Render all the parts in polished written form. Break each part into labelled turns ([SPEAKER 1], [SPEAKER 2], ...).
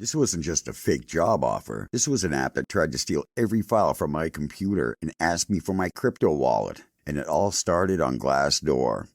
[SPEAKER 1] This wasn't just a fake job offer. This was an app that tried to steal every file from my computer and ask me for my crypto wallet. And it all started on Glassdoor.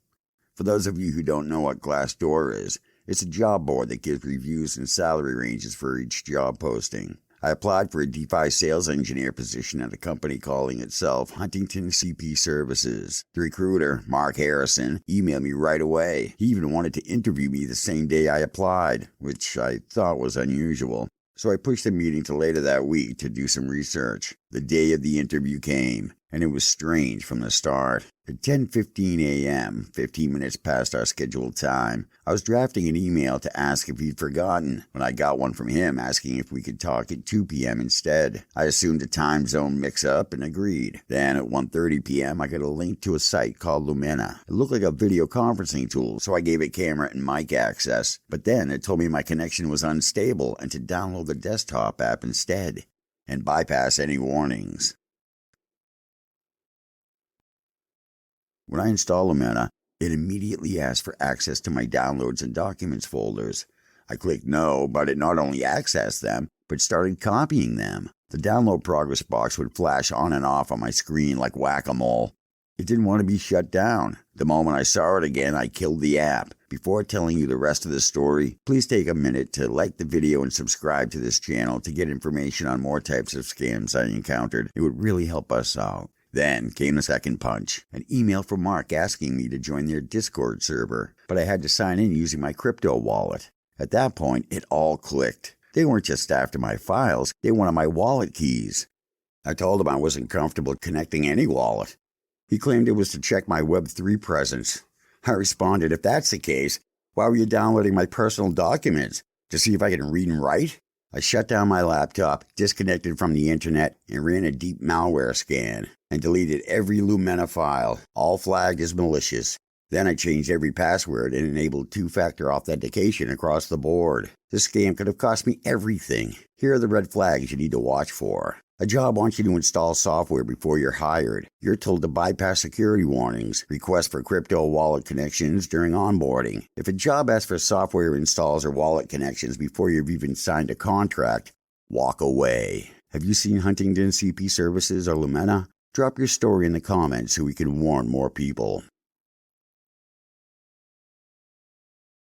[SPEAKER 1] For those of you who don't know what Glassdoor is, it's a job board that gives reviews and salary ranges for each job posting. I applied for a DeFi Sales Engineer position at a company calling itself Huntingdon CP Services. The recruiter, Mark Harrison, emailed me right away. He even wanted to interview me the same day I applied, which I thought was unusual. So I pushed the meeting to later that week to do some research. The day of the interview came, and it was strange from the start. At 10:15 a.m., 15 minutes past our scheduled time, I was drafting an email to ask if he'd forgotten when I got one from him asking if we could talk at 2 p.m. instead. I assumed a time zone mix-up and agreed. Then at 1:30 p.m., I got a link to a site called Lumina. It looked like a video conferencing tool, so I gave it camera and mic access. But then it told me my connection was unstable and to download the desktop app instead and bypass any warnings. When I installed Lumina, it immediately asked for access to my downloads and documents folders. I clicked no, but it not only accessed them, but started copying them. The download progress box would flash on and off on my screen like whack-a-mole. It didn't want to be shut down. The moment I saw it again, I killed the app. Before telling you the rest of the story, please take a minute to like the video and subscribe to this channel to get information on more types of scams I encountered. It would really help us out. Then came the second punch, an email from Mark asking me to join their Discord server, but I had to sign in using my crypto wallet. At that point, it all clicked. They weren't just after my files, they wanted my wallet keys. I told him I wasn't comfortable connecting any wallet. He claimed it was to check my Web3 presence. I responded, if that's the case, why were you downloading my personal documents? To see if I can read and write? I shut down my laptop, disconnected from the internet, and ran a deep malware scan, and deleted every Lumina file, all flagged as malicious. Then I changed every password and enabled two-factor authentication across the board. This scam could have cost me everything. Here are the red flags you need to watch for. A job wants you to install software before you're hired. You're told to bypass security warnings, request for crypto wallet connections during onboarding. If a job asks for software installs or wallet connections before you've even signed a contract, walk away. Have you seen Huntingdon CP Services or Lumina? Drop your story in the comments so we can warn more people.